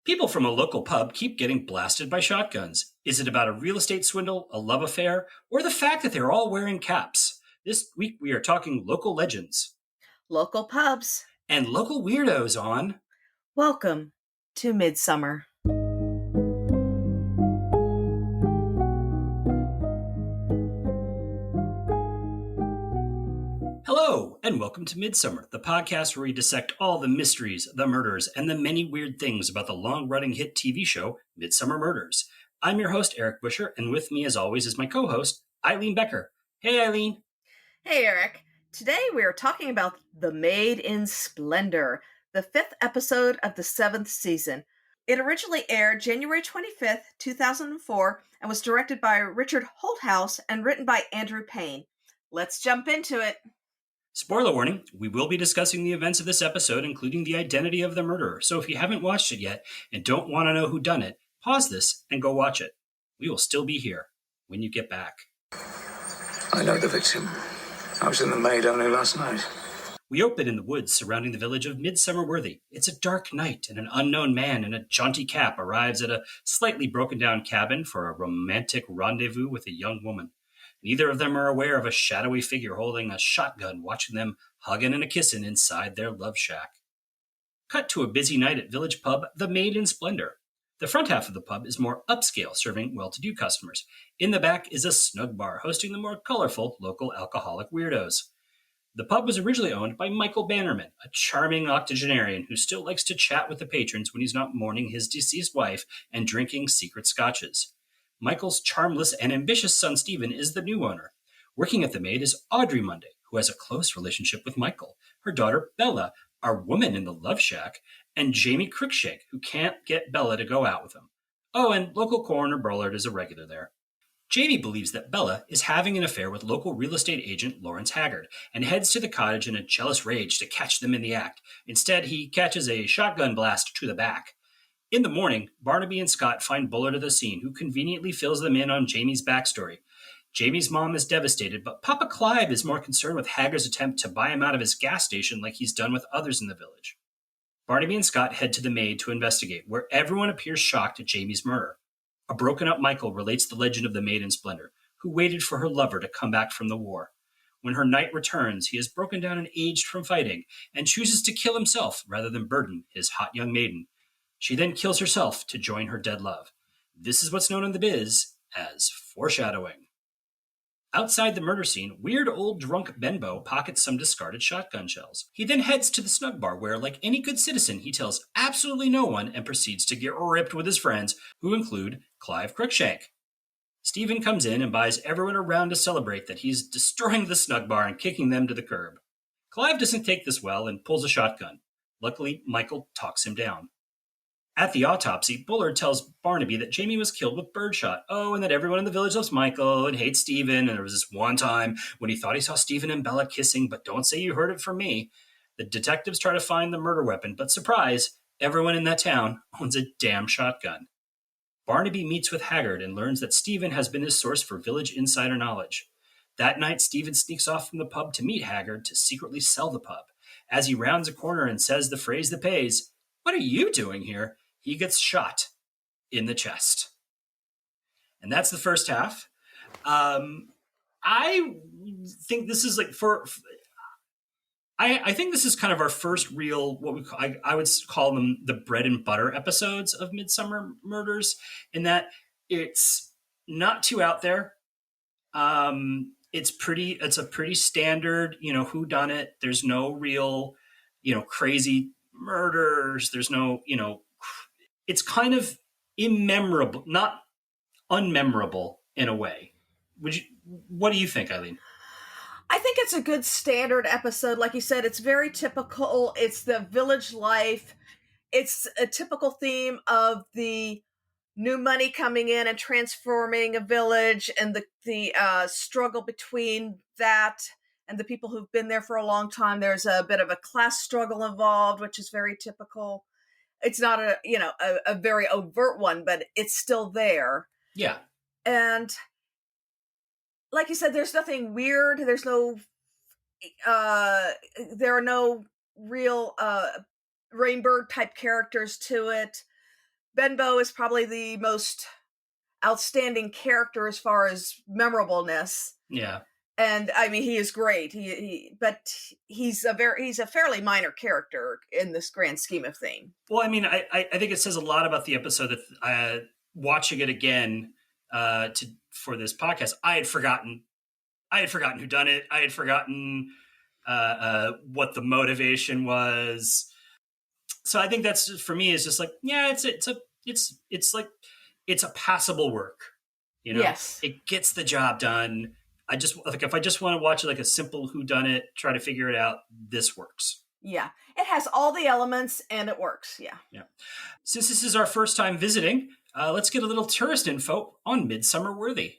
People from a local pub keep getting blasted by shotguns. Is it about a real estate swindle, a love affair, or the fact that they're all wearing caps? This week we are talking local legends Local pubs. and local weirdos on. Welcome to Midsummer. Hello, and welcome to Midsomer, the podcast where we dissect all the mysteries, the murders, and the many weird things about the long-running hit TV show, Midsomer Murders. I'm your host, Eric Buscher, and with me, as always, is my co-host, Eileen Becker. Hey, Eileen. Hey, Eric. Today we are talking about the Maid in Splendour, the 5th episode of the 7th season. It originally aired January 25th, 2004, and was directed by Richard Holthouse and written by Andrew Payne. Let's jump into it. Spoiler warning, we will be discussing the events of this episode, including the identity of the murderer. So if you haven't watched it yet and don't want to know who done it, pause this and go watch it. We will still be here when you get back. I know the victim. I was in the Maid only last night. We open in the woods surrounding the village of Midsomer Worthy. It's a dark night, and an unknown man in a jaunty cap arrives at a slightly broken down cabin for a romantic rendezvous with a young woman. Neither of them are aware of a shadowy figure holding a shotgun watching them hugging and a-kissing inside their love shack. Cut to a busy night at village pub, the Maid in Splendour. The front half of the pub is more upscale, serving well-to-do customers. In the back is a snug bar hosting the more colorful local alcoholic weirdos. The pub was originally owned by Michael Bannerman, a charming octogenarian who still likes to chat with the patrons when he's not mourning his deceased wife and drinking secret scotches. Michael's charmless and ambitious son Stephen is the new owner. Working at the Maid is Audrey Monday, who has a close relationship with Michael, her daughter Bella, our woman in the love shack, and Jamie Cruikshank, who can't get Bella to go out with him. Oh, and local coroner Bullard is a regular there. Jamie believes that Bella is having an affair with local real estate agent Lawrence Haggard and heads to the cottage in a jealous rage to catch them in the act. Instead, he catches a shotgun blast to the back. In the morning, Barnaby and Scott find Bullard at the scene, who conveniently fills them in on Jamie's backstory. Jamie's mom is devastated, but Papa Clive is more concerned with Haggard's attempt to buy him out of his gas station like he's done with others in the village. Barnaby and Scott head to the Maid to investigate, where everyone appears shocked at Jamie's murder. A broken-up Michael relates the legend of the Maid in Splendour, who waited for her lover to come back from the war. When her knight returns, he is broken down and aged from fighting, and chooses to kill himself rather than burden his hot young maiden. She then kills herself to join her dead love. This is what's known in the biz as foreshadowing. Outside the murder scene, weird old drunk Benbow pockets some discarded shotgun shells. He then heads to the snug bar where, like any good citizen, he tells absolutely no one and proceeds to get ripped with his friends, who include Clive Cruikshank. Stephen comes in and buys everyone around to celebrate that he's destroying the snug bar and kicking them to the curb. Clive doesn't take this well and pulls a shotgun. Luckily, Michael talks him down. At the autopsy, Bullard tells Barnaby that Jamie was killed with birdshot. Oh, and that everyone in the village loves Michael and hates Stephen. And there was this one time when he thought he saw Stephen and Bella kissing, but don't say you heard it from me. The detectives try to find the murder weapon, but surprise, everyone in that town owns a damn shotgun. Barnaby meets with Haggard and learns that Stephen has been his source for village insider knowledge. That night, Stephen sneaks off from the pub to meet Haggard to secretly sell the pub. As he rounds a corner and says the phrase that pays, "What are you doing here?" he gets shot in the chest. And that's the first half. I think this is like I think this is kind of our first real, I would call them the bread and butter episodes of Midsomer Murders, in that it's not too out there. It's a pretty standard, whodunit. There's no real, crazy murders. There's no, it's kind of immemorable, not unmemorable in a way. What do you think, Eileen? I think it's a good standard episode. Like you said, it's very typical. It's the village life. It's a typical theme of the new money coming in and transforming a village, and the struggle between that and the people who've been there for a long time. There's a bit of a class struggle involved, which is very typical. It's not a very overt one, but it's still there. Yeah. And like you said, there's nothing weird. There are no real Rainbird type characters to it. Benbow is probably the most outstanding character as far as memorableness. Yeah. And I mean, he is great. But he's a fairly minor character in this grand scheme of things. Well, I mean, I think it says a lot about the episode that watching it again for this podcast, I had forgotten who done it. I had forgotten what the motivation was. So I think that's, for me, is just like, yeah, it's a passable work. Yes, it gets the job done. I just like, if I just want to watch like a simple whodunit, try to figure it out, this works. Yeah, it has all the elements and it works. Yeah. Since this is our first time visiting, let's get a little tourist info on Midsomer Worthy.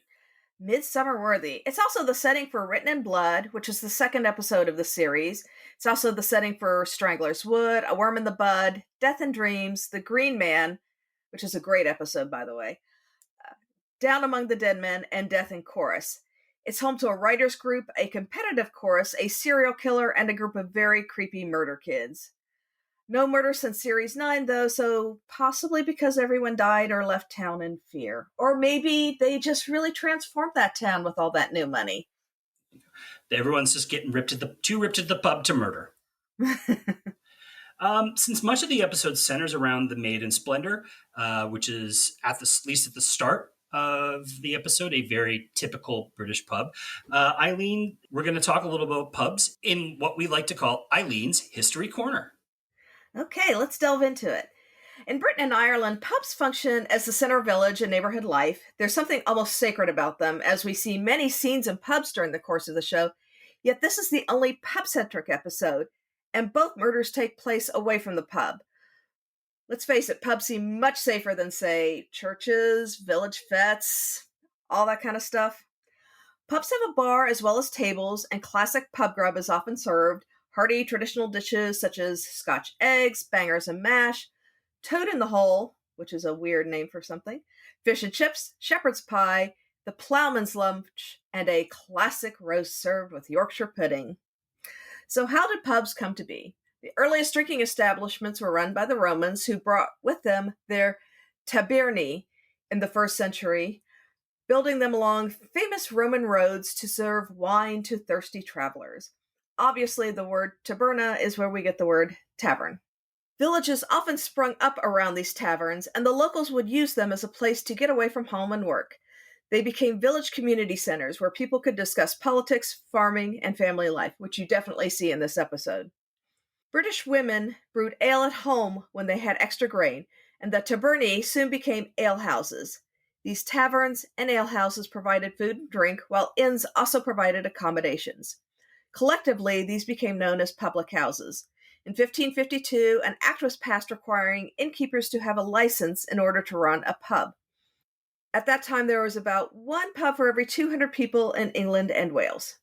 Midsomer Worthy. It's also the setting for Written in Blood, which is the second episode of the series. It's also the setting for Strangler's Wood, A Worm in the Bud, Death and Dreams, The Green Man, which is a great episode, by the way, Down Among the Dead Men, and Death in Chorus. It's home to a writers group, a competitive chorus, a serial killer, and a group of very creepy murder kids. No murder since Series 9, though, so possibly because everyone died or left town in fear. Or maybe they just really transformed that town with all that new money. Everyone's just getting too ripped at the pub to murder. Since much of the episode centers around the Maid and Splendour, which is at least at the start of the episode, a very typical British pub. Eileen, we're going to talk a little about pubs in what we like to call Eileen's History Corner. Okay, let's delve into it. In Britain and Ireland, pubs function as the center of village and neighborhood life. There's something almost sacred about them, as we see many scenes in pubs during the course of the show. Yet this is the only pub-centric episode, and both murders take place away from the pub. Let's face it, pubs seem much safer than, say, churches, village fetes, all that kind of stuff. Pubs have a bar as well as tables, and classic pub grub is often served. Hearty traditional dishes such as Scotch eggs, bangers and mash, toad in the hole, which is a weird name for something, fish and chips, shepherd's pie, the ploughman's lunch, and a classic roast served with Yorkshire pudding. So how did pubs come to be? The earliest drinking establishments were run by the Romans, who brought with them their taberni in the 1st century, building them along famous Roman roads to serve wine to thirsty travelers. Obviously, the word taberna is where we get the word tavern. Villages often sprung up around these taverns, and the locals would use them as a place to get away from home and work. They became village community centers where people could discuss politics, farming, and family life, which you definitely see in this episode. British women brewed ale at home when they had extra grain, and the taberni soon became alehouses. These taverns and alehouses provided food and drink, while inns also provided accommodations. Collectively, these became known as public houses. In 1552, an act was passed requiring innkeepers to have a license in order to run a pub. At that time, there was about one pub for every 200 people in England and Wales.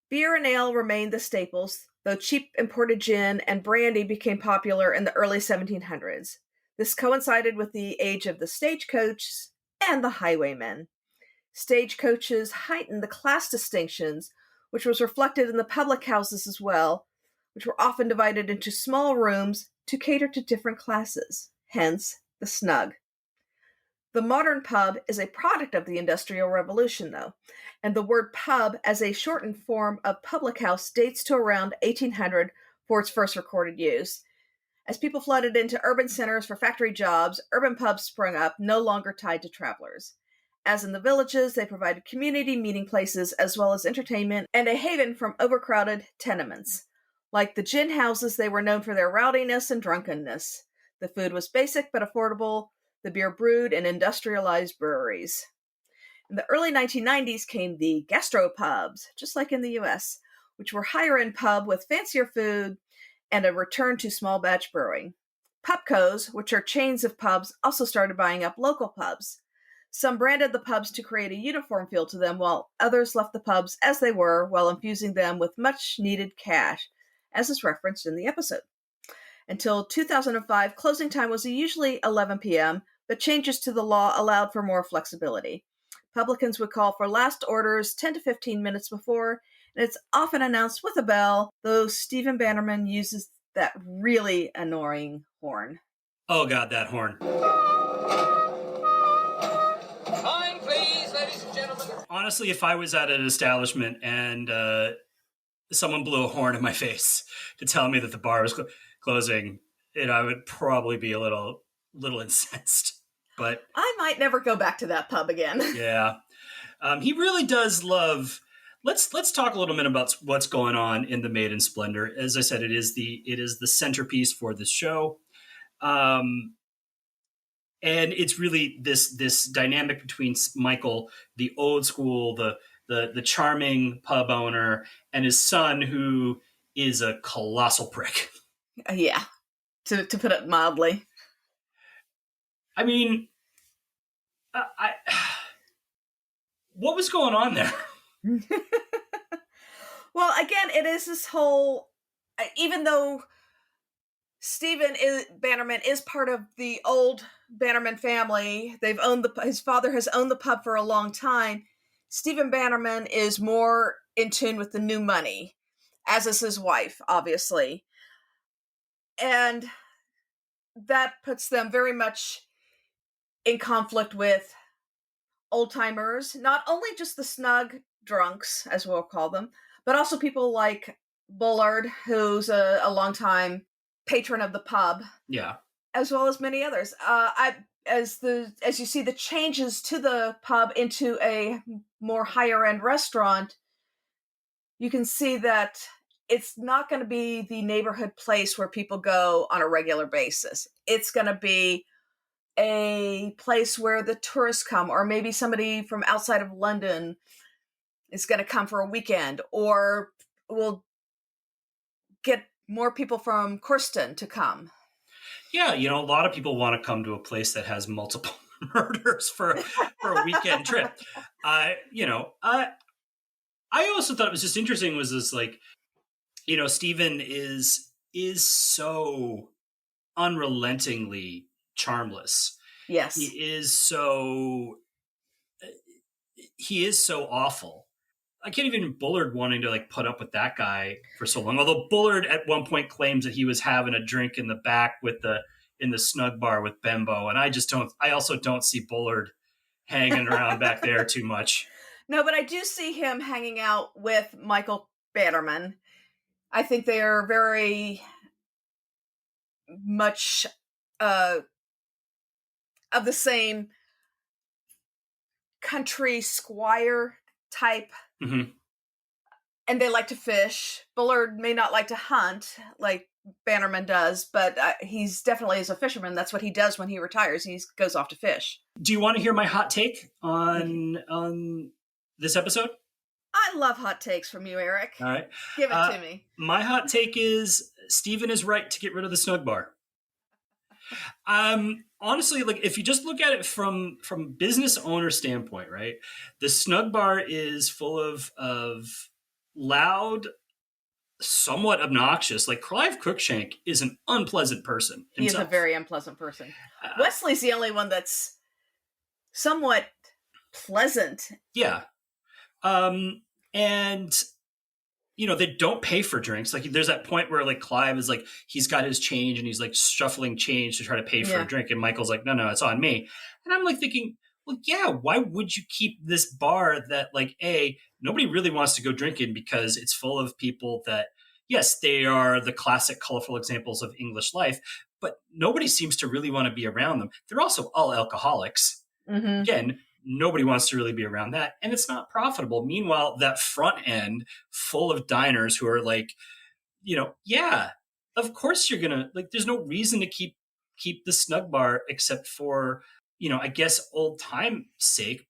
Beer and ale remained the staples, though cheap imported gin and brandy became popular in the early 1700s. This coincided with the age of the stagecoach and the highwaymen. Stagecoaches heightened the class distinctions, which was reflected in the public houses as well, which were often divided into small rooms to cater to different classes, hence the snug. The modern pub is a product of the Industrial Revolution, though, and the word pub as a shortened form of public house dates to around 1800 for its first recorded use. As people flooded into urban centers for factory jobs, urban pubs sprung up, no longer tied to travelers. As in the villages, they provided community meeting places as well as entertainment and a haven from overcrowded tenements. Like the gin houses, they were known for their rowdiness and drunkenness. The food was basic but affordable, the beer brewed in industrialized breweries. In the early 1990s came the gastropubs, just like in the US, which were higher-end pub with fancier food and a return to small batch brewing. Pubcos, which are chains of pubs, also started buying up local pubs. Some branded the pubs to create a uniform feel to them, while others left the pubs as they were while infusing them with much-needed cash, as is referenced in the episode. Until 2005, closing time was usually 11 p.m., but changes to the law allowed for more flexibility. Publicans would call for last orders 10 to 15 minutes before, and it's often announced with a bell, though Stephen Bannerman uses that really annoying horn. Oh God, that horn. Time, please, ladies and gentlemen. Honestly, if I was at an establishment and someone blew a horn in my face to tell me that the bar was closing, I would probably be a little incensed. But I might never go back to that pub again. yeah, he really does love. Let's talk a little bit about what's going on in the Maid and Splendour. As I said, it is the centerpiece for this show, and it's really this dynamic between Michael, the old school, the charming pub owner, and his son, who is a colossal prick. Yeah, to put it mildly. I mean, what was going on there? Well, again, it is this whole, even though Stephen Bannerman is part of the old Bannerman family, his father has owned the pub for a long time. Stephen Bannerman is more in tune with the new money, as is his wife, obviously. And that puts them very much in conflict with old-timers, not only just the snug drunks, as we'll call them, but also people like Bullard, who's a longtime patron of the pub. Yeah. As well as many others. As you see the changes to the pub into a more higher end restaurant, you can see that it's not going to be the neighborhood place where people go on a regular basis. It's going to be a place where the tourists come, or maybe somebody from outside of London is going to come for a weekend, or we'll get more people from Corsten to come. Yeah, a lot of people want to come to a place that has multiple murders for a weekend trip. I also thought it was just interesting was this, like, Stephen is so unrelentingly charmless. Yes. He is so awful. I can't even Bullard wanting to like put up with that guy for so long. Although Bullard at one point claims that he was having a drink in the back in the snug bar with Benbow, and I also don't see Bullard hanging around back there too much. No, but I do see him hanging out with Michael Bannerman. I think they are very much of the same country squire type. Mm-hmm. And they like to fish. Bullard may not like to hunt like Bannerman does, but he's definitely is a fisherman. That's what he does when he retires. He goes off to fish. Do you want to hear my hot take on this episode? I love hot takes from you, Eric. All right. Give it to me. My hot take is Stephen is right to get rid of the snug bar. Honestly, like if you just look at it from business owner standpoint, right? The snug bar is full of loud, somewhat obnoxious. Like Clive Cruikshank is an unpleasant person himself. He is a very unpleasant person. Wesley's the only one that's somewhat pleasant. Yeah. And they don't pay for drinks. Like there's that point where like Clive is like, he's got his change and he's like shuffling change to try to pay for a drink. And Michael's like, no, it's on me. And I'm like thinking, well, yeah, why would you keep this bar that like, nobody really wants to go drink in because it's full of people that, yes, they are the classic colorful examples of English life, but nobody seems to really want to be around them. They're also all alcoholics. Mm-hmm. Again, nobody wants to really be around that. And it's not profitable. Meanwhile, that front end full of diners who are like, yeah, of course you're going to like, there's no reason to keep the snug bar except for, I guess old time sake.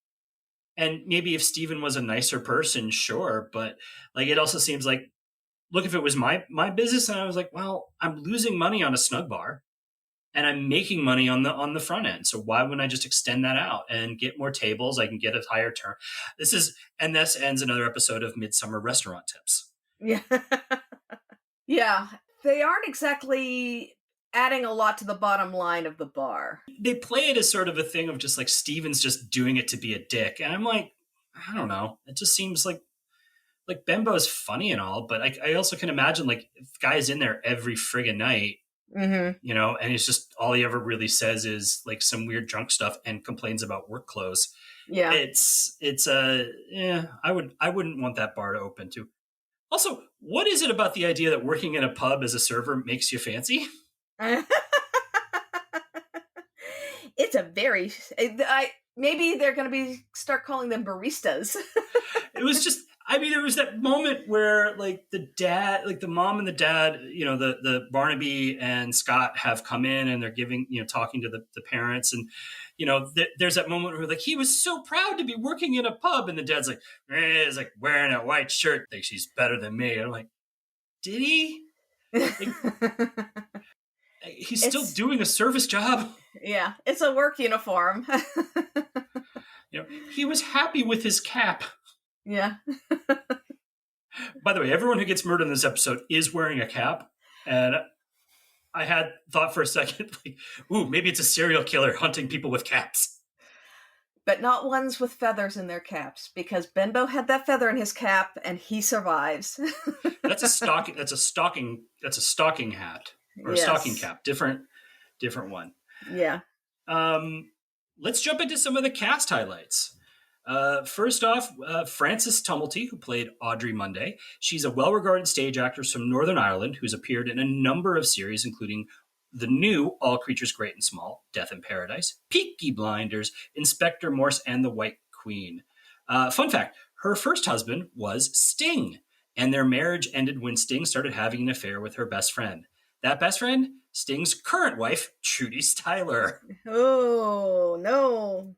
And maybe if Stephen was a nicer person, sure. But like, it also seems like, look, if it was my business and I was like, well, I'm losing money on a snug bar. And I'm making money on the front end. So why wouldn't I just extend that out and get more tables? I can get a higher turn. This ends another episode of Midsomer Restaurant Tips. Yeah. Yeah. They aren't exactly adding a lot to the bottom line of the bar. They play it as sort of a thing of just like Steven's just doing it to be a dick. And I'm like, I don't know. It just seems like Benbow's funny and all, but I also can imagine like if the guy's in there every friggin' night. Mm-hmm. you know, and it's just all he ever really says is like some weird drunk stuff and complains about work clothes. Yeah. I wouldn't want that bar to open to. Also, what is it about the idea that working in a pub as a server makes you fancy? It's a very maybe they're going to start calling them baristas. It was just, I mean, there was that moment where like the dad, like the mom and the dad, you know, the Barnaby and Scott have come in and they're giving, you know, talking to the parents. And, you know, there's that moment where like, he was so proud to be working in a pub. And the dad's like, he's like wearing a white shirt. Thinks he's better than me. And I'm like, did he? Like, he's still doing a service job. Yeah, it's a work uniform. You know, he was happy with his cap. Yeah. By the way, everyone who gets murdered in this episode is wearing a cap. And I had thought for a second, like, ooh, maybe it's a serial killer hunting people with caps. But not ones with feathers in their caps, because Benbow had that feather in his cap and he survives. That's a stocking hat. Or a stocking cap. Different one. Yeah. Let's jump into some of the cast highlights. First off, Frances Tumulty, who played Audrey Munday. She's a well-regarded stage actress from Northern Ireland who's appeared in a number of series, including the new All Creatures Great and Small, Death in Paradise, Peaky Blinders, Inspector Morse, and The White Queen. Fun fact, her first husband was Sting, and their marriage ended when Sting started having an affair with her best friend. That best friend, Sting's current wife, Trudy Styler. Oh, no.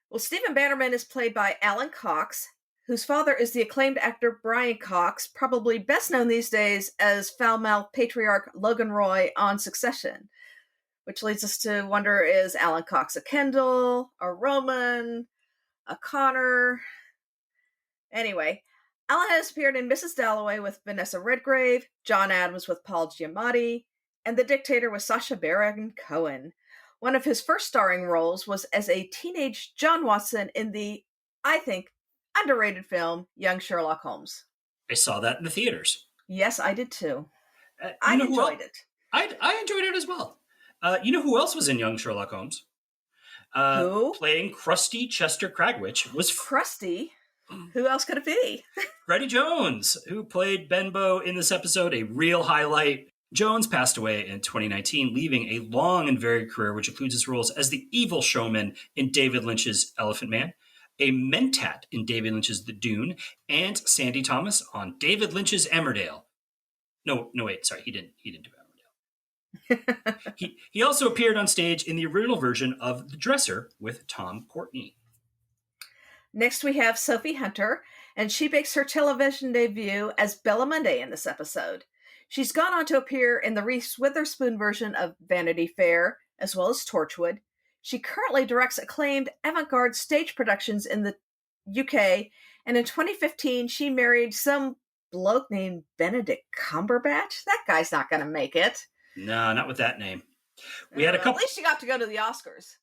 Well, Stephen Bannerman is played by Alan Cox, whose father is the acclaimed actor Brian Cox, probably best known these days as foul-mouthed patriarch Logan Roy on Succession. Which leads us to wonder, is Alan Cox a Kendall, a Roman, a Connor? Anyway, Alan has appeared in Mrs. Dalloway with Vanessa Redgrave, John Adams with Paul Giamatti, and The Dictator with Sacha Baron Cohen. One of his first starring roles was as a teenage John Watson in the, I think, underrated film Young Sherlock Holmes. I saw that in the theaters. Yes, I did too. I enjoyed it. I enjoyed it as well. You know who else was in Young Sherlock Holmes? Who? Playing Krusty Chester Cragwitch was Krusty? Who else could it be? Freddie Jones, who played Benbow in this episode, a real highlight. Jones passed away in 2019, leaving a long and varied career, which includes his roles as the evil showman in David Lynch's Elephant Man, a mentat in David Lynch's The Dune, and Sandy Thomas on David Lynch's Emmerdale. No, wait, sorry, he didn't do Emmerdale. He also appeared on stage in the original version of The Dresser with Tom Courtenay. Next, we have Sophie Hunter, and she makes her television debut as Bella Monday in this episode. She's gone on to appear in the Reese Witherspoon version of Vanity Fair, as well as Torchwood. She currently directs acclaimed avant-garde stage productions in the UK, and in 2015, she married some bloke named Benedict Cumberbatch. That guy's not going to make it. No, not with that name. We had a couple. At least she got to go to the Oscars.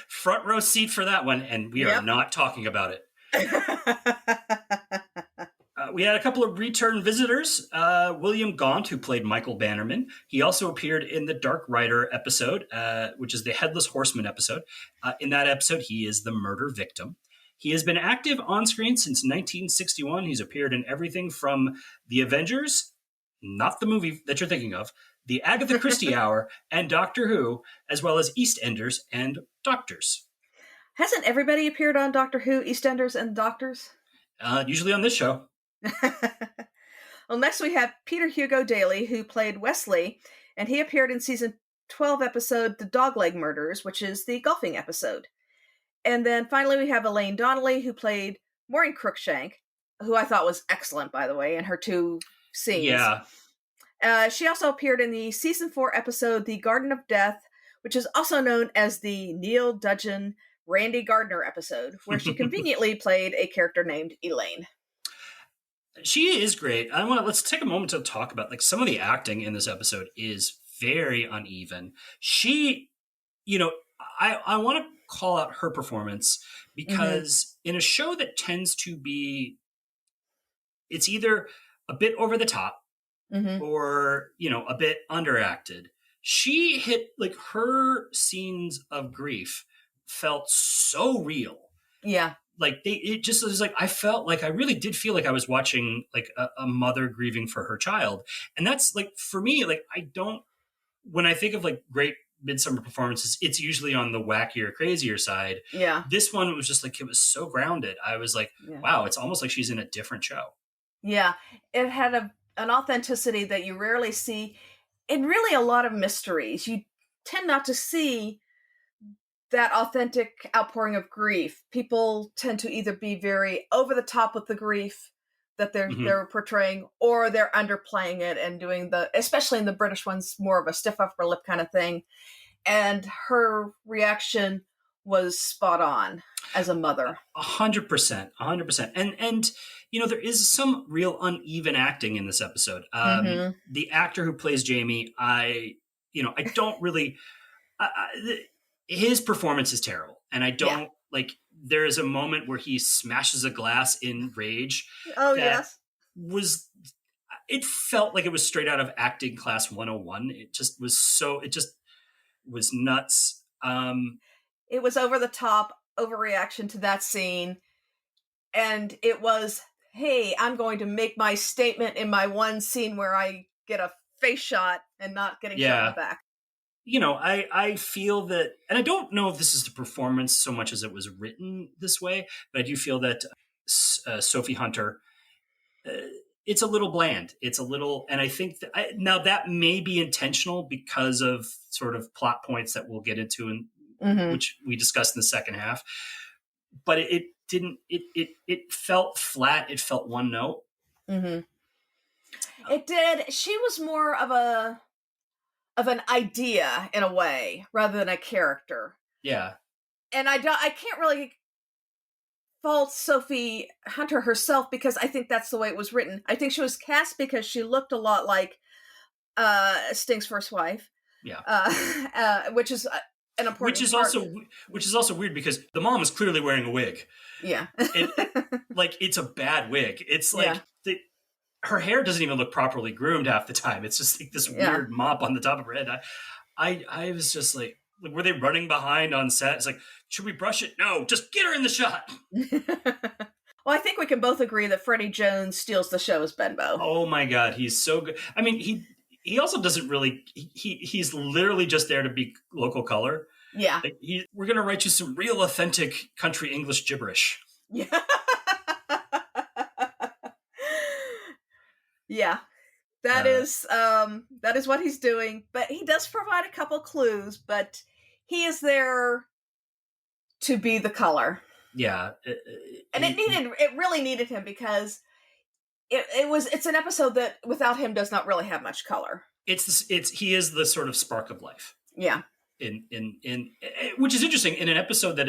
Front row seat for that one, and we are not talking about it. We had a couple of return visitors. William Gaunt, who played Michael Bannerman. He also appeared in the Dark Rider episode, which is the Headless Horseman episode. In that episode, he is the murder victim. He has been active on screen since 1961. He's appeared in everything from The Avengers, not the movie that you're thinking of, The Agatha Christie Hour, and Doctor Who, as well as EastEnders and Doctors. Hasn't everybody appeared on Doctor Who, EastEnders, and Doctors? Usually on this show. Well, next we have Peter Hugo Daly, who played Wesley, and he appeared in season 12 episode The Dogleg Murders, which is the golfing episode. And then finally we have Elaine Donnelly, who played Maureen Crookshank, who I thought was excellent, by the way, in her two scenes. Yeah. She also appeared in the season 4 episode The Garden of Death, which is also known as the Neil Dudgeon Randy Gardner episode, where she conveniently played a character named Elaine. She is great. Let's take a moment to talk about like some of the acting in this episode is very uneven. She, I want to call out her performance because in a show that tends to be, it's either a bit over the top or, a bit underacted. She hit, like, her scenes of grief felt so real. Yeah. Like, it just was like, I really did feel like I was watching, like, a mother grieving for her child. And that's, like, for me, like, when I think of, like, great Midsomer performances, it's usually on the wackier, crazier side. Yeah. This one was just like, it was so grounded. I was like, wow, it's almost like she's in a different show. Yeah. It had an authenticity that you rarely see in really a lot of mysteries. You tend not to see that authentic outpouring of grief. People tend to either be very over the top with the grief that they're portraying, or they're underplaying it and doing especially in the British ones, more of a stiff upper lip kind of thing. And her reaction was spot on as a mother. 100%. And there is some real uneven acting in this episode. The actor who plays Jamie, I don't really, his performance is terrible. And I don't like, there is a moment where he smashes a glass in rage. Oh, yes. It felt like it was straight out of acting class 101. It just was nuts. It was over the top, overreaction to that scene. And it was, hey, I'm going to make my statement in my one scene where I get a face shot and not getting shot in the back. I feel that, and I don't know if this is the performance so much as it was written this way, but I do feel that Sophie Hunter, it's a little bland. It's a little, and I think now that may be intentional because of sort of plot points that we'll get into, which we discussed in the second half. But it didn't. It felt flat. It felt one note. It did. She was more of an idea in a way rather than a character. Yeah. And I can't really fault Sophie Hunter herself, because I think that's the way it was written. I think she was cast because she looked a lot like Sting's first wife. Yeah. Which is an important which is also weird because the mom is clearly wearing a wig. Yeah. Like, it's a bad wig. It's like her hair doesn't even look properly groomed half the time. It's just like this weird mop on the top of her head. I was just like, were they running behind on set? It's like, should we brush it? No, just get her in the shot. Well, I think we can both agree that Freddie Jones steals the show as Benbow. Oh my God, he's so good. I mean, he also doesn't really, he's literally just there to be local color. Yeah. Like, we're going to write you some real authentic country English gibberish. Yeah. Yeah. That is what he's doing, but he does provide a couple clues, but he is there to be the color. Yeah. And it really needed him, because it's an episode that without him does not really have much color. He is the sort of spark of life. Yeah. In which is interesting in an episode that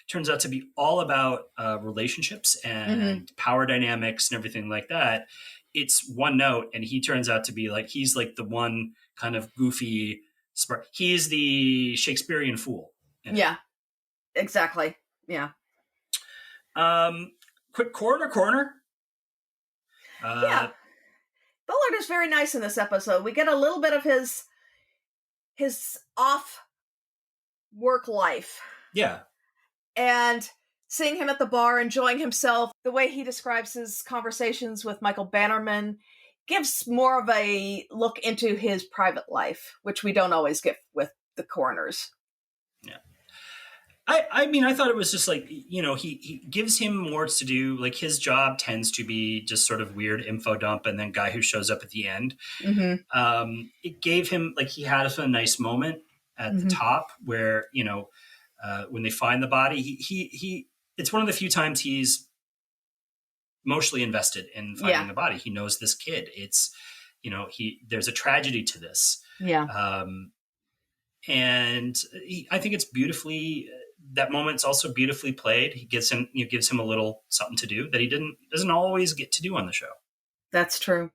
turns out to be all about relationships and power dynamics and everything like that. It's one note, and he turns out to be like, he's like the one kind of goofy spark. He's the Shakespearean fool. Yeah, exactly. Yeah. Quick corner. Yeah. Bullard is very nice in this episode. We get a little bit of his off work life. Yeah. And seeing him at the bar, enjoying himself, the way he describes his conversations with Michael Bannerman gives more of a look into his private life, which we don't always get with the coroners. Yeah. I mean, I thought it was just like, he gives him more to do. Like, his job tends to be just sort of weird info dump and then guy who shows up at the end. It gave him, like, he had a nice moment at the top where, when they find the body, he it's one of the few times he's emotionally invested in finding the body. He knows this kid. It's, there's a tragedy to this. Yeah. And I think it's beautifully, that moment's also beautifully played. He gives him a little something to do that he doesn't always get to do on the show. That's true.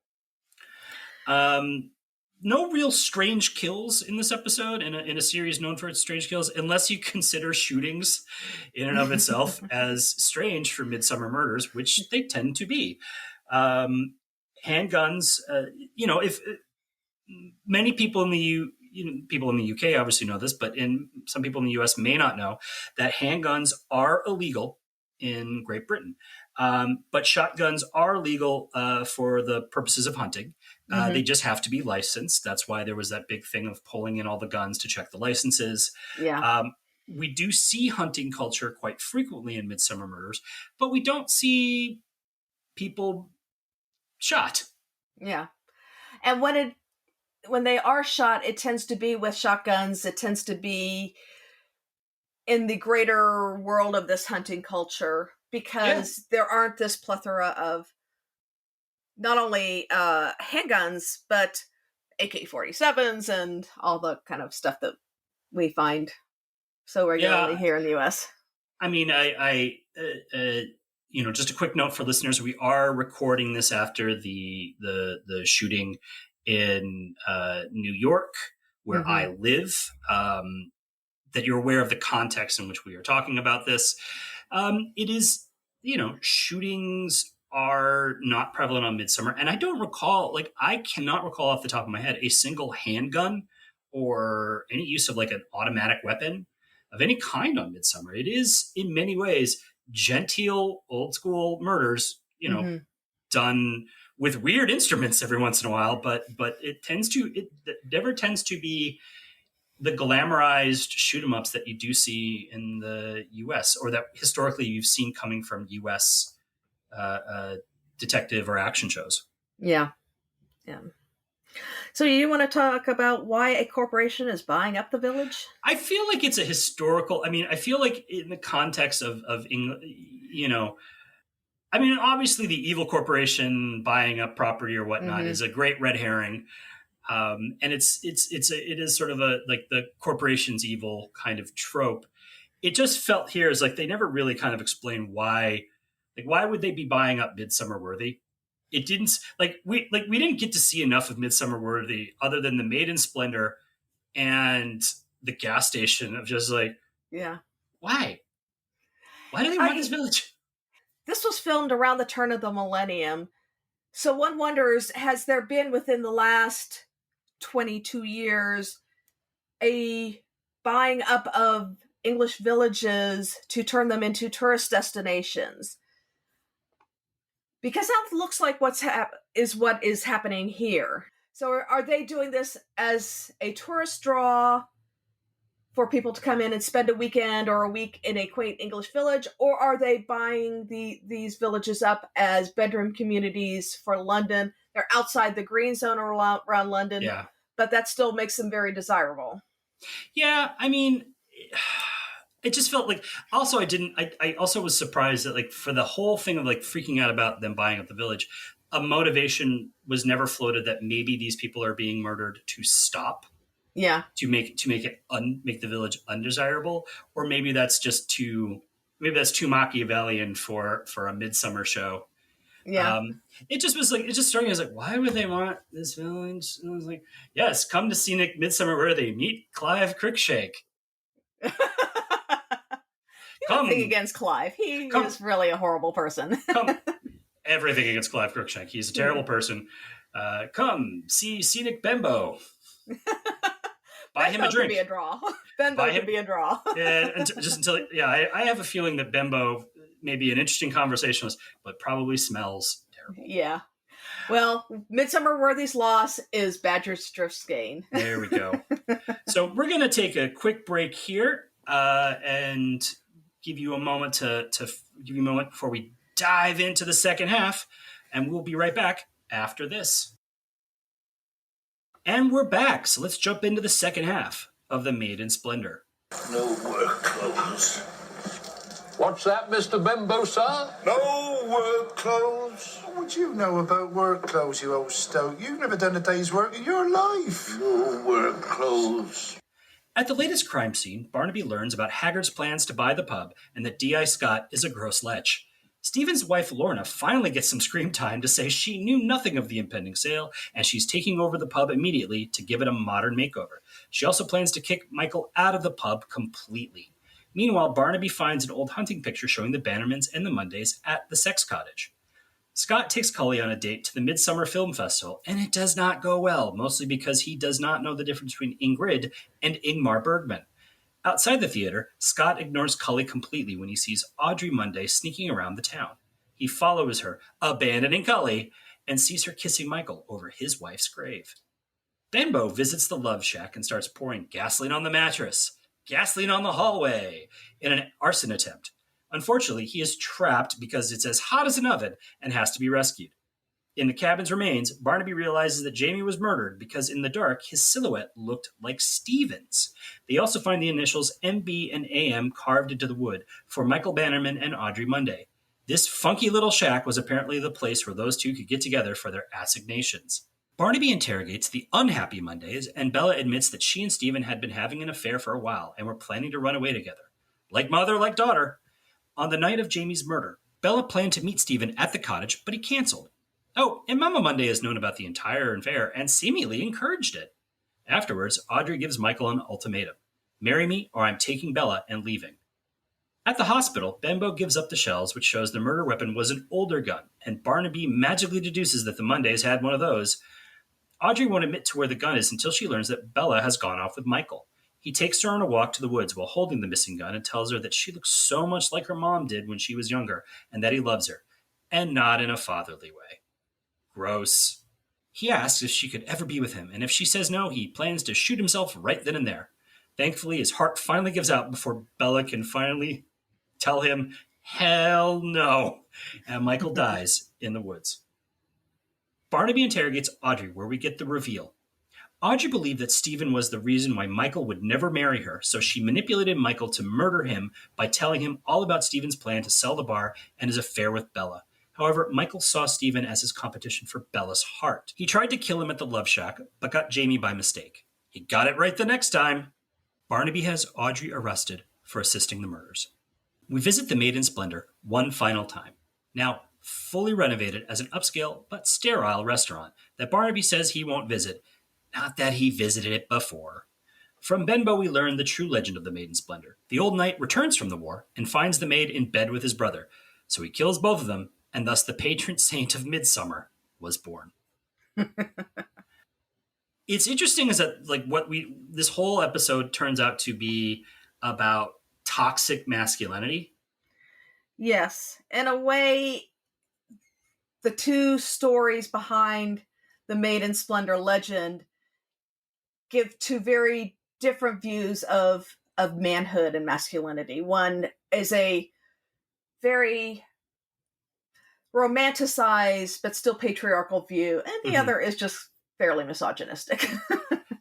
No real strange kills in this episode, in a series known for its strange kills, unless you consider shootings in and of itself as strange for Midsomer murders, which they tend to be. handguns, if many people in the people in the UK obviously know this, but some people in the US may not know that handguns are illegal in Great Britain. But shotguns are legal for the purposes of hunting. They just have to be licensed. That's why there was that big thing of pulling in all the guns to check the licenses. Yeah. We do see hunting culture quite frequently in Midsomer Murders, but we don't see people shot. Yeah. And when they are shot, it tends to be with shotguns. It tends to be in the greater world of this hunting culture, because there aren't this plethora of not only handguns, but AK-47s and all the kind of stuff that we find so regularly here in the U.S. I mean, just a quick note for listeners: we are recording this after the shooting in New York, where I live. That you're aware of the context in which we are talking about this. It is, shootings are not prevalent on Midsomer, and I cannot recall off the top of my head a single handgun or any use of like an automatic weapon of any kind on Midsomer. It is in many ways genteel, old school murders, done with weird instruments every once in a while, but it never tends to be the glamorized shoot 'em ups that you do see in the U.S. or that historically you've seen coming from U.S. Detective or action shows. Yeah. So you want to talk about why a corporation is buying up the village? I feel like it's a historical. I mean, I feel like in the context of obviously the evil corporation buying up property or whatnot is a great red herring. And it is sort of like the corporation's evil kind of trope. It just felt here as like they never really kind of explained why would they be buying up Midsomer Worthy? It didn't we didn't get to see enough of Midsomer Worthy other than the Maid in Splendour and the gas station of just like, why do they want this village? This was filmed around the turn of the millennium. So one wonders, has there been within the last 22 years a buying up of English villages to turn them into tourist destinations? Because that looks like what is happening here. So are they doing this as a tourist draw for people to come in and spend a weekend or a week in a quaint English village, or are they buying these villages up as bedroom communities for London? They're outside the green zone around London, but that still makes them very desirable. Yeah, I mean, it just felt like. Also, I also was surprised that like for the whole thing of like freaking out about them buying up the village, a motivation was never floated that maybe these people are being murdered to stop. Yeah. To make the village undesirable, or maybe that's too Machiavellian for a Midsomer show. Yeah. It just was like, it just struck me as like, why would they want this village? And I was like, yes, come to scenic Midsomer Worthy, meet Clive Cruikshank. Nothing against Clive. He is really a horrible person. Everything against Clive Cruikshank. He's a terrible person. Come see scenic Benbow. Buy him a drink. Could be a draw. Benbow could be a draw. I have a feeling that Benbow may be an interesting conversationalist, but probably smells terrible. Yeah. Well, Midsomer Worthy's loss is Badger's Drift's gain. There we go. So we're going to take a quick break here and give you a moment before we dive into the second half, and we'll be right back after this. And we're back, so let's jump into the second half of The Maid in Splendour. No work clothes. What's that, Mr. Benbow, sir? No work clothes. What would you know about work clothes, you old stoat? You've never done a day's work in your life. No work clothes. At the latest crime scene, Barnaby learns about Haggard's plans to buy the pub and that D.I. Scott is a gross lech. Stephen's wife Lorna finally gets some screen time to say she knew nothing of the impending sale, and she's taking over the pub immediately to give it a modern makeover. She also plans to kick Michael out of the pub completely. Meanwhile, Barnaby finds an old hunting picture showing the Bannermans and the Mondays at the sex cottage. Scott takes Cully on a date to the Midsummer Film Festival, and it does not go well, mostly because he does not know the difference between Ingrid and Ingmar Bergman. Outside the theater, Scott ignores Cully completely when he sees Audrey Monday sneaking around the town. He follows her, abandoning Cully, and sees her kissing Michael over his wife's grave. Benbow visits the love shack and starts pouring gasoline on the mattress, gasoline on the hallway, in an arson attempt. Unfortunately, he is trapped because it's as hot as an oven and has to be rescued. In the cabin's remains, Barnaby realizes that Jamie was murdered because in the dark, his silhouette looked like Stephen's. They also find the initials MB and AM carved into the wood for Michael Bannerman and Audrey Monday. This funky little shack was apparently the place where those two could get together for their assignations. Barnaby interrogates the unhappy Mondays, and Bella admits that she and Stephen had been having an affair for a while and were planning to run away together. Like mother, like daughter. On the night of Jamie's murder, Bella planned to meet Stephen at the cottage, but he canceled. Oh, and Mama Monday has known about the entire affair and seemingly encouraged it. Afterwards, Audrey gives Michael an ultimatum. Marry me or I'm taking Bella and leaving. At the hospital, Benbow gives up the shells, which shows the murder weapon was an older gun, and Barnaby magically deduces that the Mondays had one of those. Audrey won't admit to where the gun is until she learns that Bella has gone off with Michael. He takes her on a walk to the woods while holding the missing gun and tells her that she looks so much like her mom did when she was younger and that he loves her, and not in a fatherly way. Gross. He asks if she could ever be with him, and if she says no, he plans to shoot himself right then and there. Thankfully, his heart finally gives out before Bella can finally tell him, hell no, and Michael dies in the woods. Barnaby interrogates Audrey, where we get the reveal. Audrey believed that Stephen was the reason why Michael would never marry her, so she manipulated Michael to murder him by telling him all about Stephen's plan to sell the bar and his affair with Bella. However, Michael saw Stephen as his competition for Bella's heart. He tried to kill him at the love shack, but got Jamie by mistake. He got it right the next time. Barnaby has Audrey arrested for assisting the murders. We visit the Maid in Splendour one final time. Now, fully renovated as an upscale but sterile restaurant that Barnaby says he won't visit. Not that he visited it before. From Benbow, we learn the true legend of the Maid in Splendour. The old knight returns from the war and finds the maid in bed with his brother. So he kills both of them, and thus the patron saint of Midsomer was born. It's interesting is that this whole episode turns out to be about toxic masculinity. Yes. In a way, the two stories behind the Maid in Splendour legend give two very different views of manhood and masculinity. One is a very romanticized but still patriarchal view, and the other is just fairly misogynistic.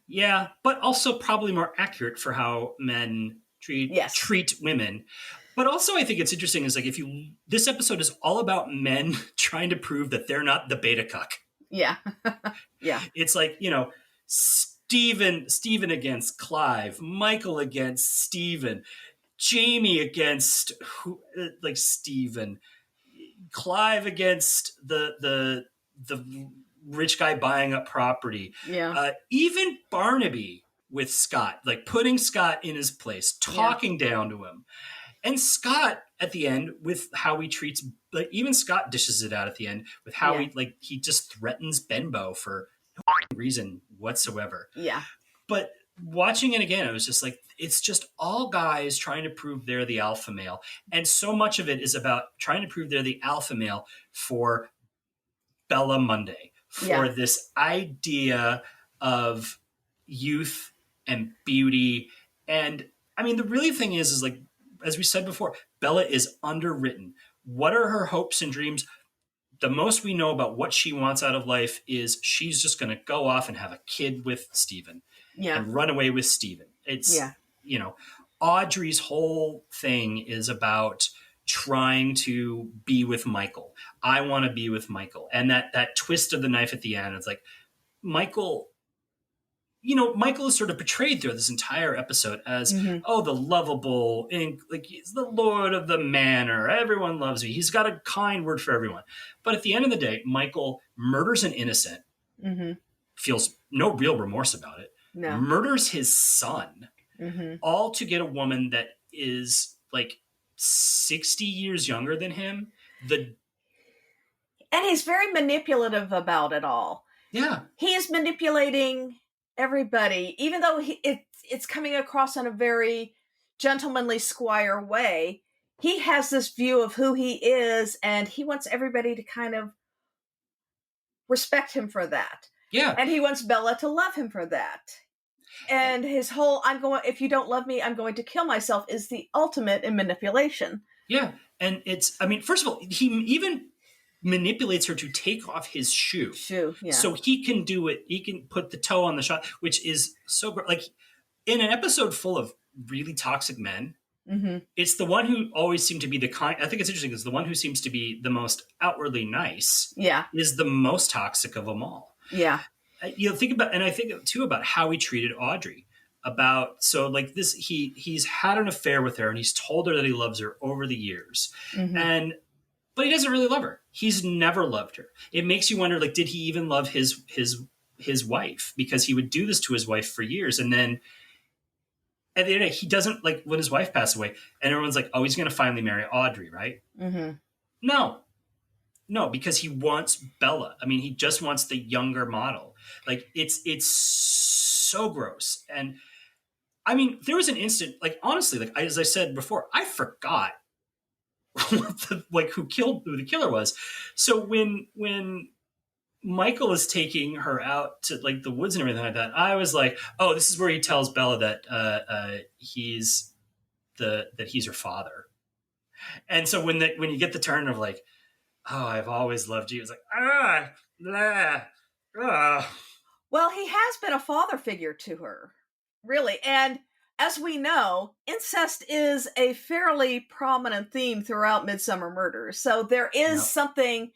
Yeah, but also probably more accurate for how men treat women. But also I think it's interesting is this episode is all about men trying to prove that they're not the beta cuck. Yeah. Yeah. It's like, Stephen against Clive, Michael against Stephen, Jamie against Stephen, Clive against the rich guy buying up property. Yeah. Even Barnaby with Scott, putting Scott in his place, talking down to him. And Scott at the end with how he treats, even Scott dishes it out at the end with how he just threatens Benbow for no reason whatsoever. Yeah. But watching it again, it was just it's just all guys trying to prove they're the alpha male. And so much of it is about trying to prove they're the alpha male for Bella Monday, for this idea of youth and beauty. And I mean, the really thing is as we said before, Bella is underwritten. What are her hopes and dreams? The most we know about what she wants out of life is she's just going to go off and have a kid with Stephen and run away with Stephen. It's, Audrey's whole thing is about trying to be with Michael. I want to be with Michael. And that twist of the knife at the end, it's Michael is sort of portrayed through this entire episode as, the lovable, he's the lord of the manor. Everyone loves me. He's got a kind word for everyone. But at the end of the day, Michael murders an innocent, feels no real remorse about it, murders his son, all to get a woman that is 60 years younger than him. And he's very manipulative about it all. Yeah. He is manipulating everybody, even though it's coming across in a very gentlemanly squire way. He has this view of who he is, and he wants everybody to kind of respect him for that. Yeah. And he wants Bella to love him for that. And his whole, if you don't love me, I'm going to kill myself, is the ultimate in manipulation. Yeah. And first of all, he even manipulates her to take off his shoe. Yeah. So he can do it. He can put the toe on the shot, which is so great. Like, in an episode full of really toxic men, it's the one who always seemed to be the kind. I think it's interesting because the one who seems to be the most outwardly nice, is the most toxic of them all. Yeah. Think about, and I think too about how he treated Audrey. He's had an affair with her, and he's told her that he loves her over the years, but he doesn't really love her. He's never loved her. It makes you wonder, like, did he even love his wife? Because he would do this to his wife for years, and then at the end of the day, he doesn't, like, when his wife passed away, and everyone's like, oh, he's going to finally marry Audrey, right? No, because he wants Bella. I mean, he just wants the younger model. Like, it's so gross. And I mean, there was an instant, like, honestly, like, as I said before, I forgot who the killer was. So when Michael is taking her out to, like, the woods and everything like that, I was like, oh, this is where he tells Bella that he's her father. And so when you get the turn of, like, oh, I've always loved you, it's like, Well, he has been a father figure to her, really. And as we know, incest is a fairly prominent theme throughout Midsomer Murders. So there is something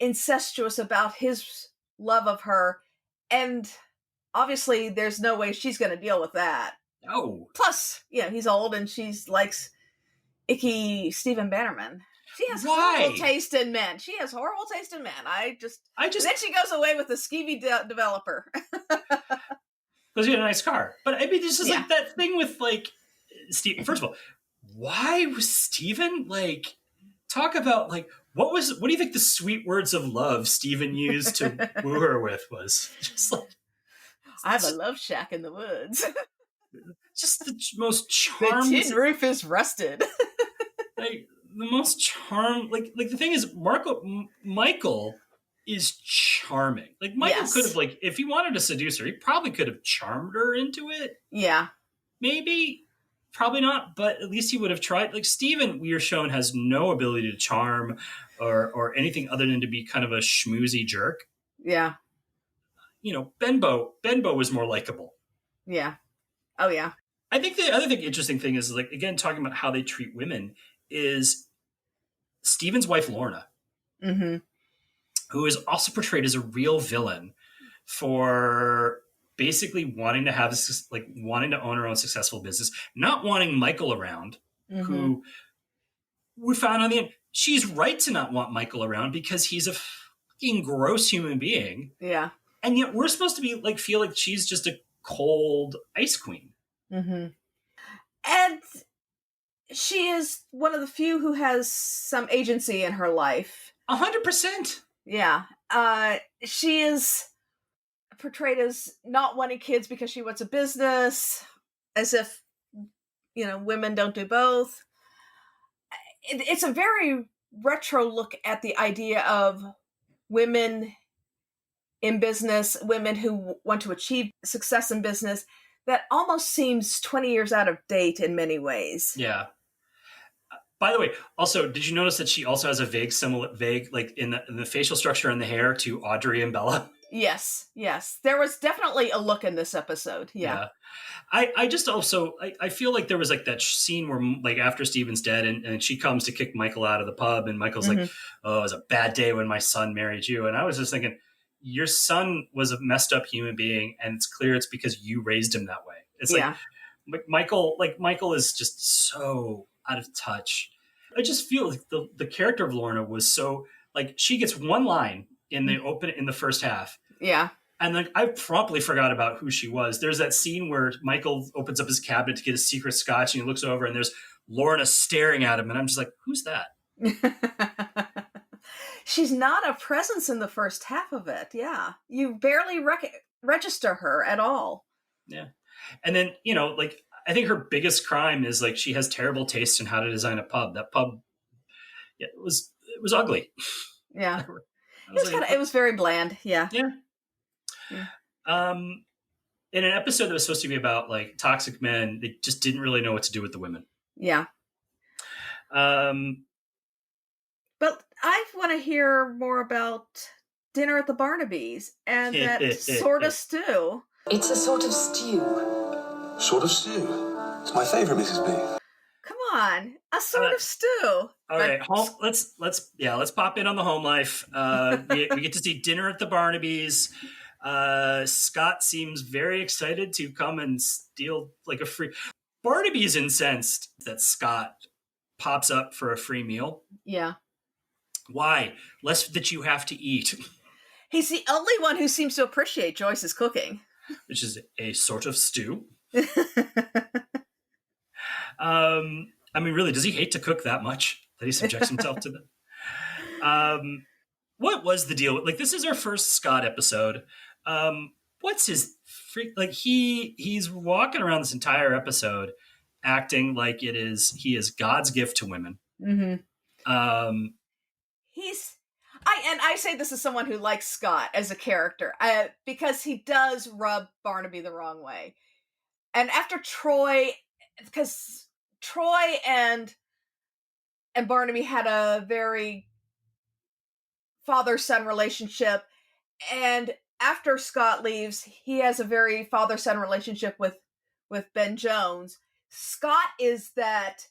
incestuous about his love of her. And obviously, there's no way she's going to deal with that. No. Plus, he's old and she likes icky Stephen Bannerman. She has horrible taste in men. I just then she goes away with the skeevy developer. Because he had a nice car. But I mean, it's just like that thing with, like, Steve. First of all, why was Stephen, like, talk about, like, what do you think the sweet words of love Stephen used to woo her with was? Just like, I have a love shack in the woods. Just the most charming. The tin roof is rusted. Like, the most charm, like the thing is, Michael is charming. Like, Michael could have, like, if he wanted to seduce her, he probably could have charmed her into it. Yeah. Maybe. Probably not, but at least he would have tried. Like, Stephen, we are shown, has no ability to charm or anything other than to be kind of a schmoozy jerk. Yeah. Benbow was more likable. Yeah. Oh, yeah. I think the other interesting thing is, like, again, talking about how they treat women, is Stephen's wife, Lorna, who is also portrayed as a real villain for basically wanting to own her own successful business, not wanting Michael around, who we found on the end, she's right to not want Michael around because he's a fucking gross human being. Yeah. And yet we're supposed to be, like, feel like she's just a cold ice queen. And she is one of the few who has some agency in her life. 100%. Yeah. She is portrayed as not wanting kids because she wants a business, as if, women don't do both. It's a very retro look at the idea of women in business, women who want to achieve success in business, that almost seems 20 years out of date in many ways. Yeah. By the way, also, did you notice that she also has a vague, like, in the facial structure and the hair to Audrey and Bella? Yes. There was definitely a look in this episode. Yeah. I just also, I feel like there was, like, that scene where, like, after Stephen's dead and she comes to kick Michael out of the pub, and Michael's like, oh, it was a bad day when my son married you. And I was just thinking, your son was a messed up human being, and it's clear it's because you raised him that way. It's like Michael is just so out of touch. I just feel like the character of Lorna was so, like, she gets one line in the first half. Yeah. And, like, I promptly forgot about who she was. There's that scene where Michael opens up his cabinet to get a secret scotch, and he looks over and there's Lorna staring at him, and I'm just like, who's that? She's not a presence in the first half of it. Yeah. You barely register her at all. Yeah. And then, like, I think her biggest crime is like she has terrible taste in how to design a pub. That pub, yeah, it was ugly. Yeah. It It was very bland. Yeah. Yeah. In an episode that was supposed to be about like toxic men, they just didn't really know what to do with the women. Yeah. But I want to hear more about Dinner at the Barnabys and that sort of stew. It's a sort of stew. Sort of stew. It's my favourite, Mrs. B. Come on, a sort of stew. All right, let's pop in on the home life. We get to see Dinner at the Barnabys. Scott seems very excited to come and steal like a free. Barnaby's incensed that Scott pops up for a free meal. Yeah. Why? Less that you have to eat. He's the only one who seems to appreciate Joyce's cooking. Which is a sort of stew. I mean, really, does he hate to cook that much that he subjects himself to them? What was the deal? Like, this is our first Scott episode. What's his freak? Like, he's walking around this entire episode acting like he is God's gift to women. Mm-hmm. I say this as someone who likes Scott as a character, because he does rub Barnaby the wrong way. And after Troy, because Troy and Barnaby had a very father-son relationship, and after Scott leaves, he has a very father-son relationship with Ben Jones. Scott is that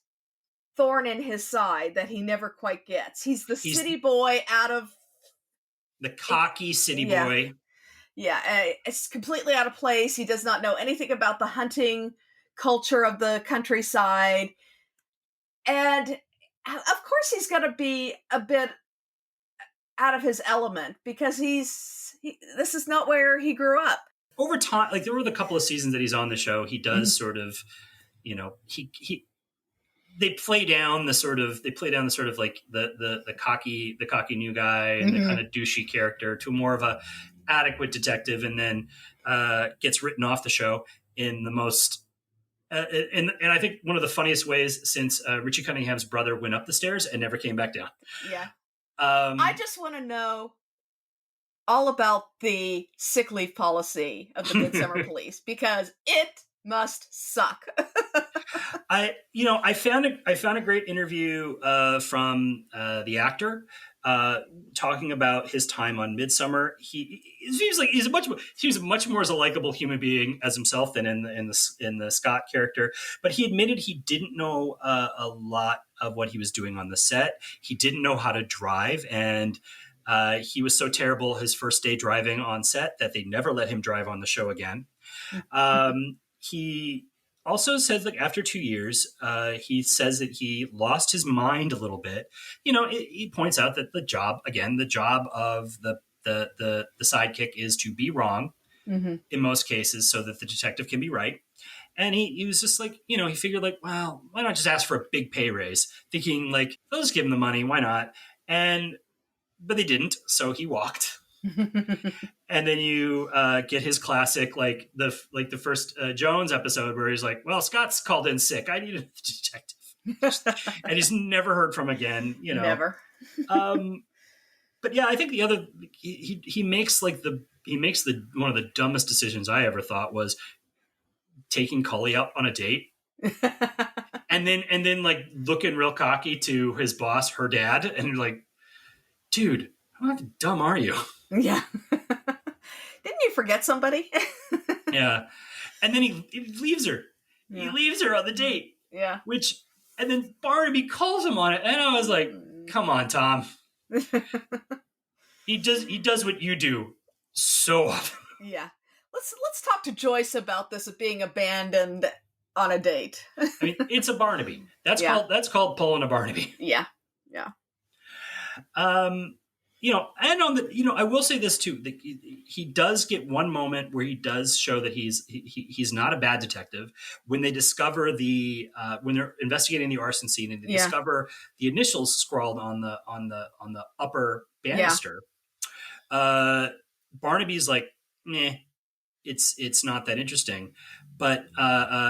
thorn in his side that he never quite gets. He's the city boy out of... The cocky city boy. Yeah, it's completely out of place. He does not know anything about the hunting culture of the countryside. And of course he's going to be a bit out of his element because this is not where he grew up. Over time, like there were the couple of seasons that he's on the show, he does sort of, they play down the sort of like the cocky new guy and the kind of douchey character to more of a adequate detective, and then gets written off the show in the most and I think one of the funniest ways since Richie Cunningham's brother went up the stairs and never came back down. Yeah. I just want to know all about the sick leave policy of the Midsomer Police because it must suck. I found a great interview from the actor talking about his time on Midsomer. He seems like he's much more as a likable human being as himself than in the Scott character. But he admitted he didn't know a lot of what he was doing on the set. He didn't know how to drive, and he was so terrible his first day driving on set that they never let him drive on the show again. He also says that after 2 years, he says that he lost his mind a little bit. He points out that the job of the sidekick is to be wrong in most cases so that the detective can be right. And he was just like, he figured like, well, why not just ask for a big pay raise? Thinking like, they'll just give him the money. Why not? But they didn't. So he walked. And then you get his classic, like the first Jones episode where he's like, well, Scott's called in sick. I need a detective. And he's never heard from again, Never. But yeah, I think the other, he makes one of the dumbest decisions I ever thought was taking Cully out on a date. and then like looking real cocky to his boss, her dad, and you're like, dude, how dumb are you? Yeah. Didn't you forget somebody? Yeah. And then he leaves her. Yeah. He leaves her on the date. Yeah. And then Barnaby calls him on it. And I was like, come on, Tom. He does what you do so often. Yeah. Let's talk to Joyce about this of being abandoned on a date. I mean, it's a Barnaby. That's called pulling a Barnaby. Yeah. Yeah. And I will say this too. He does get one moment where he does show that he's not a bad detective. When they discover when they're investigating the arson scene and they discover the initials scrawled on the upper banister, Barnaby's like, meh, it's not that interesting. But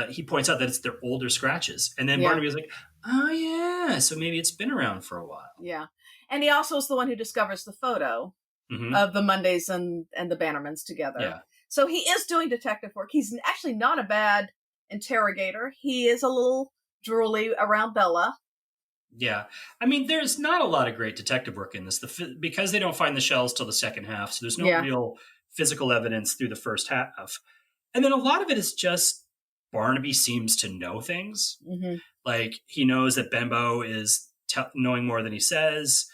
he points out that it's their older scratches. And then Barnaby's like, oh, yeah, so maybe it's been around for a while. Yeah. And he also is the one who discovers the photo of the Mondays and the Bannermans together. Yeah. So he is doing detective work. He's actually not a bad interrogator. He is a little drooly around Bella. Yeah. I mean, there's not a lot of great detective work in this because they don't find the shells till the second half. So there's no real physical evidence through the first half. And then a lot of it is just Barnaby seems to know things. Mm-hmm. Like he knows that Benbow is knowing more than he says,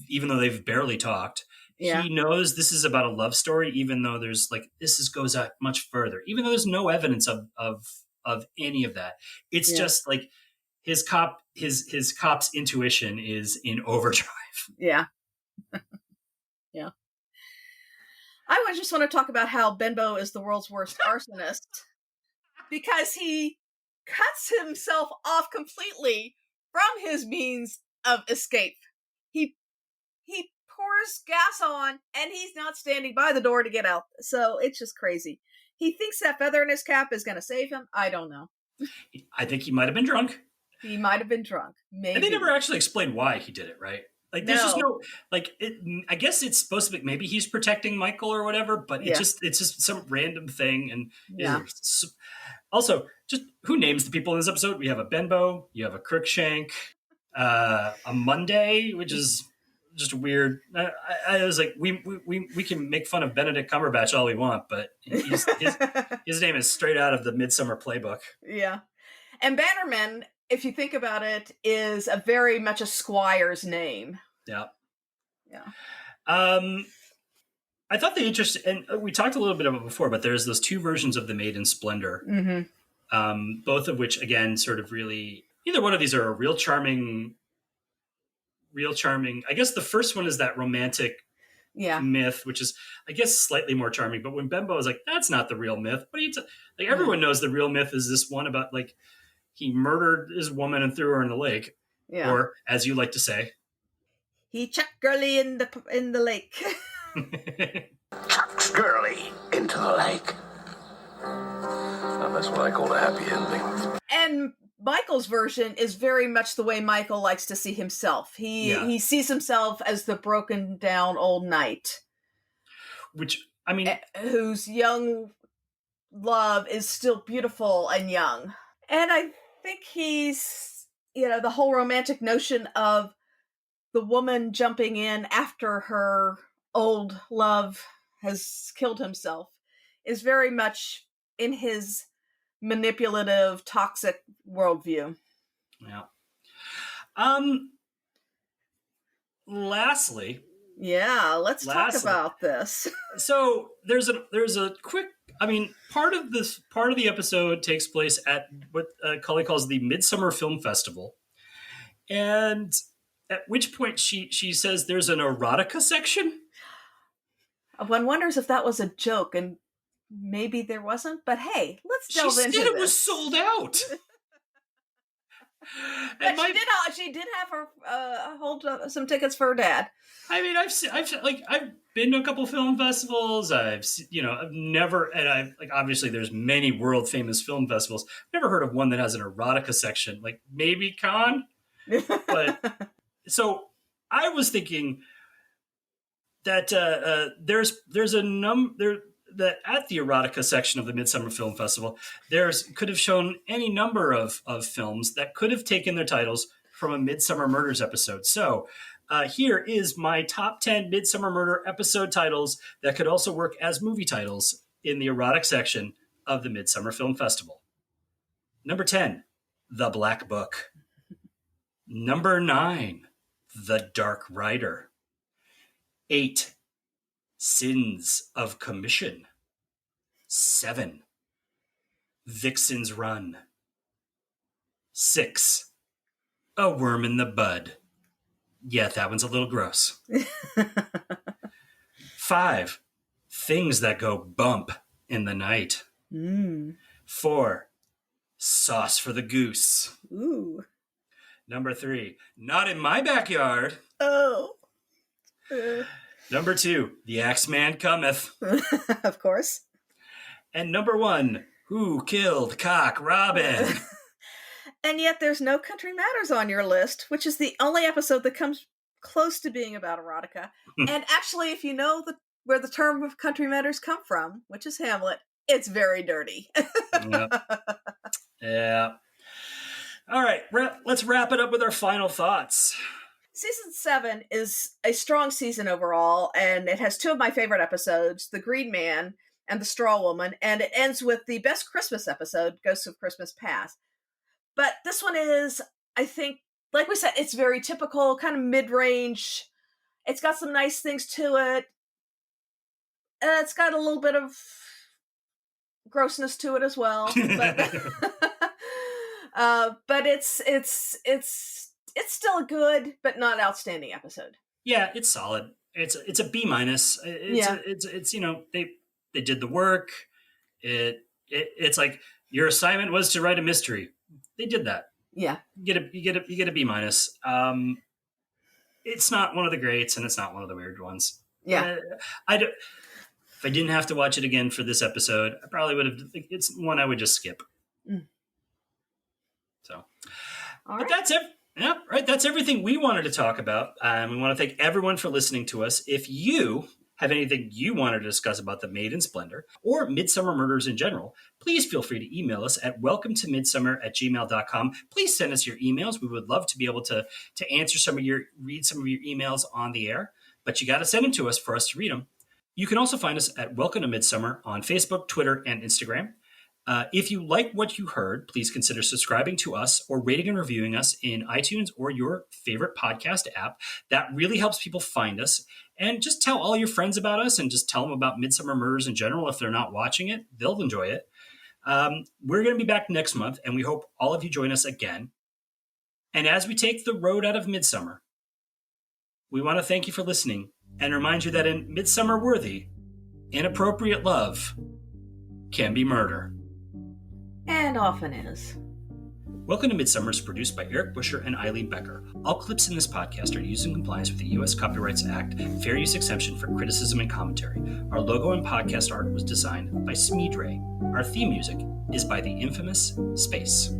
even though they've barely talked. Yeah. He knows this is about a love story, even though there's like, goes out much further, even though there's no evidence of any of that. It's just like his cop's intuition is in overdrive. Yeah. Yeah. I would just want to talk about how Benbow is the world's worst arsonist because he cuts himself off completely from his means of escape. He pours gas on and he's not standing by the door to get out. So it's just crazy. He thinks that feather in his cap is going to save him. I don't know. I think he might have been drunk. He might have been drunk. Maybe. And they never actually explained why he did it, right? Like, there's just no, like, I guess it's supposed to be, maybe he's protecting Michael or whatever, but it's just some random thing. And also, just who names the people in this episode? We have a Benbow, you have a Crookshank, a Monday, which is just weird. I was like, we can make fun of Benedict Cumberbatch all we want, but his name is straight out of the Midsomer playbook. Yeah. And Bannerman, if you think about it, is a very much a squire's name. Yeah. Yeah. I thought the interest, and we talked a little bit about it before, but there's those two versions of the Maid and Splendour, both of which, again, sort of really, either one of these are a real charming. I guess the first one is that romantic myth, which is, I guess, slightly more charming. But when Benbow is like, that's not the real myth. But like everyone knows the real myth is this one about like he murdered his woman and threw her in the lake, or as you like to say, he chucked Girlie in the lake. Chucks Girlie into the lake. Now, that's what I call a happy ending. And Michael's version is very much the way Michael likes to see himself. He sees himself as the broken down old knight. Which, I mean, whose young love is still beautiful and young. And I think he's, the whole romantic notion of the woman jumping in after her old love has killed himself is very much in his manipulative, toxic worldview. Yeah. Lastly. Yeah, let's talk about this. So there's a quick, I mean, part of the episode takes place at what Cully calls the Midsomer Film Festival. And at which point she says there's an erotica section. One wonders if that was a joke, and maybe there wasn't, but hey, let's delve into this. She said it was sold out. But she did have her hold some tickets for her dad. I mean, I've been to a couple film festivals. I've never, and I've like, obviously there's many world famous film festivals. Never heard of one that has an erotica section. Like maybe Con, but so I was thinking that there's a number that at the erotica section of the Midsomer Film Festival, could have shown any number of films that could have taken their titles from a Midsomer Murders episode. So here is my top 10 Midsomer Murder episode titles that could also work as movie titles in the erotic section of the Midsomer Film Festival. Number 10, The Black Book. Number 9, The Dark Rider. 8, Sins of Commission. 7, Vixen's Run. 6, A Worm in the Bud. Yeah, that one's a little gross. 5, Things That Go Bump in the Night. 4, Sauce for the Goose. Ooh. Number 3, Not in My Backyard. Oh. Number 2, The Axeman Cometh. Of course. And number 1, Who Killed Cock Robin? And yet there's no Country Matters on your list, which is the only episode that comes close to being about erotica. And actually, if you know where the term of Country Matters come from, which is Hamlet, it's very dirty. Yeah. All right, let's wrap it up with our final thoughts. Season 7 is a strong season overall, and it has 2 of my favorite episodes, The Green Man and The Straw Woman, and it ends with the best Christmas episode, Ghosts of Christmas Past. But this one is, I think, like we said, it's very typical, kind of mid-range. It's got some nice things to it. It's got a little bit of grossness to it as well. But it's still a good but not outstanding episode. Yeah, it's solid. It's a B-. It's they did the work. It's like your assignment was to write a mystery. They did that. Yeah. You get a B-. It's not one of the greats and it's not one of the weird ones. Yeah. If I didn't have to watch it again for this episode, I probably would have. It's one I would just skip. So, but that's it. Yeah, right. That's everything we wanted to talk about. We want to thank everyone for listening to us. If you have anything you want to discuss about the Maid and Splendour or Midsomer murders in general, please feel free to email us at welcometomidsomer@gmail.com. Please send us your emails. We would love to be able to answer read some of your emails on the air, but you got to send them to us for us to read them. You can also find us at Welcome to Midsomer on Facebook, Twitter, and Instagram. If you like what you heard, please consider subscribing to us or rating and reviewing us in iTunes or your favorite podcast app. That really helps people find us. And just tell all your friends about us and just tell them about Midsomer Murders in general. If they're not watching it, they'll enjoy it. We're going to be back next month, and we hope all of you join us again. And as we take the road out of Midsomer, we want to thank you for listening and remind you that in Midsomer Worthy, inappropriate love can be murder. And often is. Welcome to Midsomer is produced by Eric Buscher and Eileen Becker. All clips in this podcast are used in compliance with the U.S. Copyrights Act Fair Use Exemption for criticism and commentary. Our logo and podcast art was designed by Smeedrai. Our theme music is by the infamous Space.